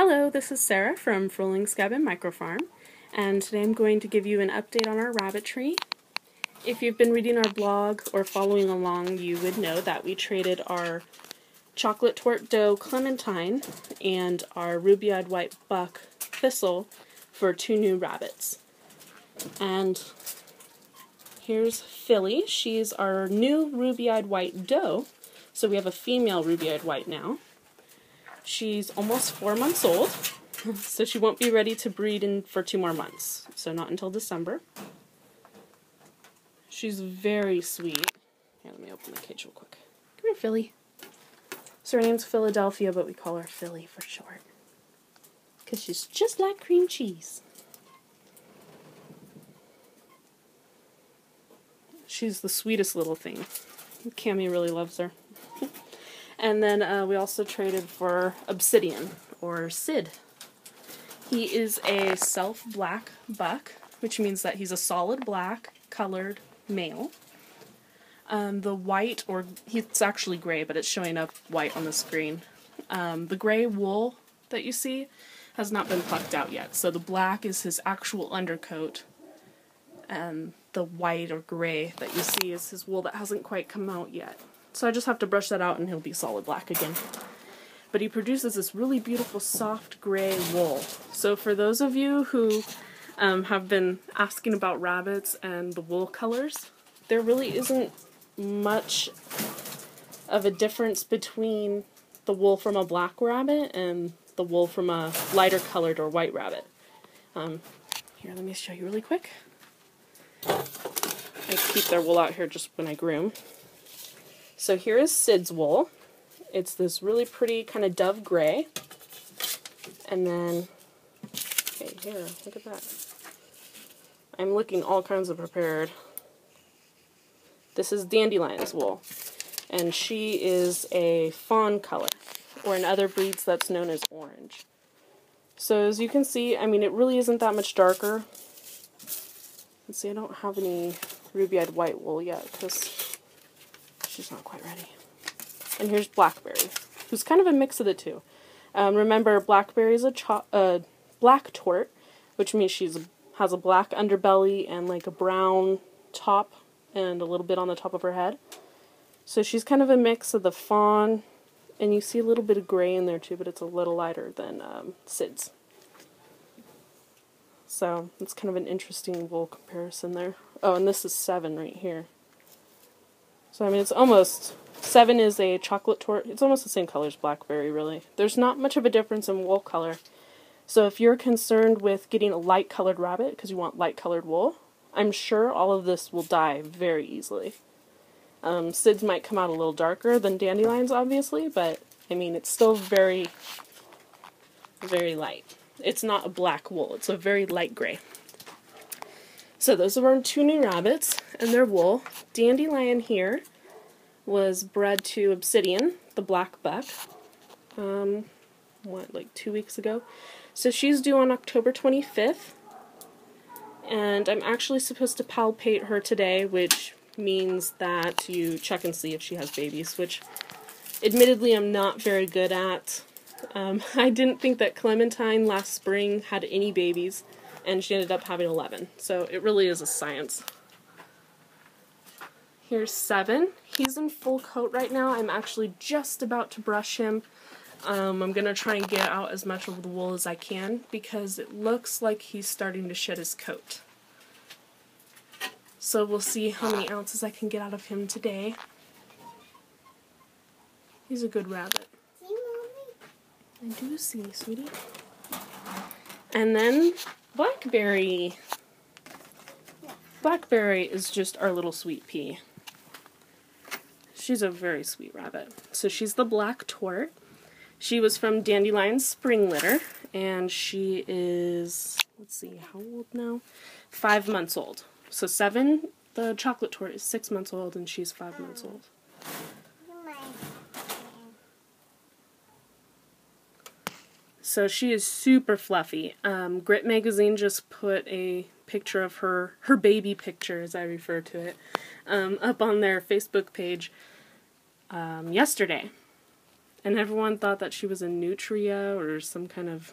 Hello, this is Sarah from Froling's Cabin Microfarm, and today I'm going to give you an update on our Rabbitry. If you've been reading our blog or following along, you would know that we traded our chocolate torte doe Clementine and our ruby-eyed white buck Thistle for 2 new rabbits. And here's Philly. She's our new ruby-eyed white doe, so we have a female ruby-eyed white now. She's almost 4 months old, so she won't be ready to breed for 2 more months, so not until December. She's very sweet. Here, let me open the cage real quick. Come here, Philly. So her name's Philadelphia, but we call her Philly for short, because she's just like cream cheese. She's the sweetest little thing. Cammie really loves her. And then we also traded for Obsidian, or Sid. He is a self-black buck, which means that he's a solid black colored male. The white, or it's actually gray, but it's showing up white on the screen. The gray wool that you see has not been plucked out yet, so the black is his actual undercoat, and the white or gray that you see is his wool that hasn't quite come out yet. So I just have to brush that out and he'll be solid black again. But he produces this really beautiful soft gray wool. So for those of you who have been asking about rabbits and the wool colors, there really isn't much of a difference between the wool from a black rabbit and the wool from a lighter colored or white rabbit. Here, let me show you really quick. I keep their wool out here just when I groom. So here is Sid's wool. It's this really pretty kind of dove gray. And then, okay, here, look at that. I'm looking all kinds of prepared. This is Dandelion's wool. And she is a fawn color, or in other breeds that's known as orange. So as you can see, I mean, it really isn't that much darker. Let's see, I don't have any ruby-eyed white wool yet, because she's not quite ready. And here's Blackberry, who's kind of a mix of the two. Remember, Blackberry is a black torte, which means she has a black underbelly and like a brown top and a little bit on the top of her head. So she's kind of a mix of the fawn, and you see a little bit of gray in there too, but it's a little lighter than Sid's. So it's kind of an interesting wool comparison there. Oh, and this is 7 right here. So, I mean, it's almost, 7 is a chocolate torte. It's almost the same color as Blackberry, really. There's not much of a difference in wool color. So if you're concerned with getting a light-colored rabbit, because you want light-colored wool, I'm sure all of this will die very easily. Sid's might come out a little darker than Dandelion's, obviously, but, I mean, it's still very, very light. It's not a black wool. It's a very light gray. So those are our 2 new rabbits and their wool. Dandelion here was bred to Obsidian, the black buck, like 2 weeks ago. So she's due on October 25th, and I'm actually supposed to palpate her today, which means that you check and see if she has babies, which admittedly I'm not very good at. I didn't think that Clementine last spring had any babies, and she ended up having 11. So it really is a science. Here's 7. He's in full coat right now. I'm actually just about to brush him. I'm going to try and get out as much of the wool as I can, because it looks like he's starting to shed his coat. So we'll see how many ounces I can get out of him today. He's a good rabbit. I do see, sweetie. And then Blackberry. Blackberry is just our little sweet pea. She's a very sweet rabbit. So she's the black torte. She was from Dandelion's spring litter, and she is, let's see, how old now? 5 months old. So 7, the chocolate torte is 6 months old, and she's 5 months old. So she is super fluffy. Grit Magazine just put a picture of her baby picture, as I refer to it, up on their Facebook page yesterday. And everyone thought that she was a nutria or some kind of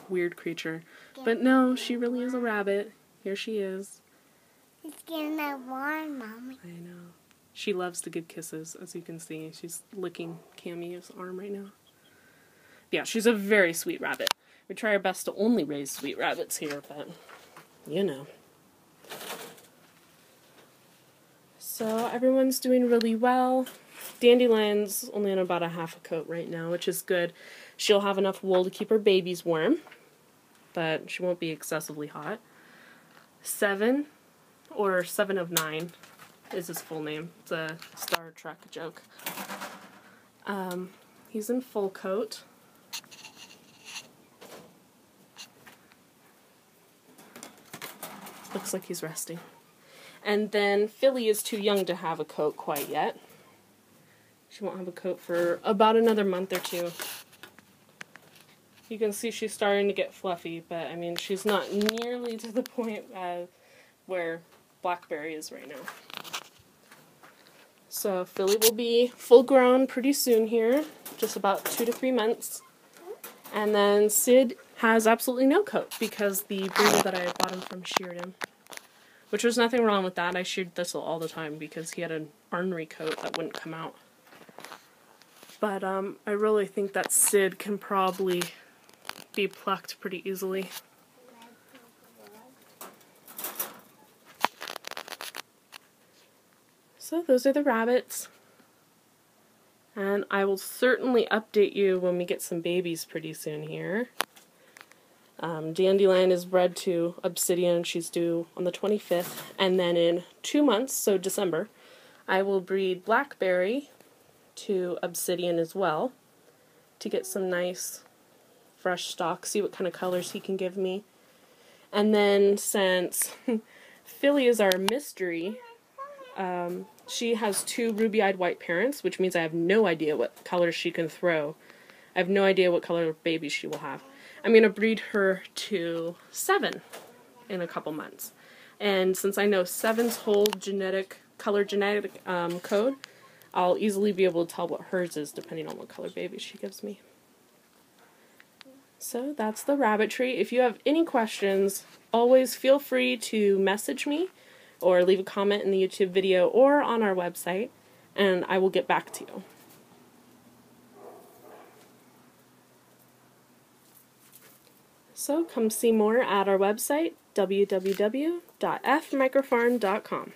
weird creature. But no, she really is a rabbit. Here she is. It's getting that warm, Mommy. I know. She loves to give kisses, as you can see. She's licking Cammy's arm right now. Yeah, she's a very sweet rabbit. We try our best to only raise sweet rabbits here, but you know. So everyone's doing really well. Dandelion's only on about a half a coat right now, which is good. She'll have enough wool to keep her babies warm, but she won't be excessively hot. 7, or 7 of 9, is his full name. It's a Star Trek joke. He's in full coat. Looks like he's resting. And then Philly is too young to have a coat quite yet. She won't have a coat for about another month or 2. You can see she's starting to get fluffy, but I mean, she's not nearly to the point where Blackberry is right now. So Philly will be full grown pretty soon here, just about 2 to 3 months. And then Sid has absolutely no coat because the breeder that I bought him from sheared him. Which was nothing wrong with that. I sheared Thistle all the time because he had an ornery coat that wouldn't come out. But I really think that Sid can probably be plucked pretty easily. So those are the rabbits. And I will certainly update you when we get some babies pretty soon here. Dandelion is bred to Obsidian. She's due on the 25th. And then in 2 months, so December, I will breed Blackberry to Obsidian as well to get some nice fresh stock, see what kind of colors he can give me. And then since Philly is our mystery, she has 2 ruby-eyed white parents, which means I have no idea what colors she can throw. I have no idea what color babies she will have. I'm going to breed her to 7 in a couple months. And since I know 7's whole color genetic code, I'll easily be able to tell what hers is depending on what color baby she gives me. So that's the Rabbitry. If you have any questions, always feel free to message me or leave a comment in the YouTube video or on our website, and I will get back to you. So come see more at our website, www.fmicrofarm.com.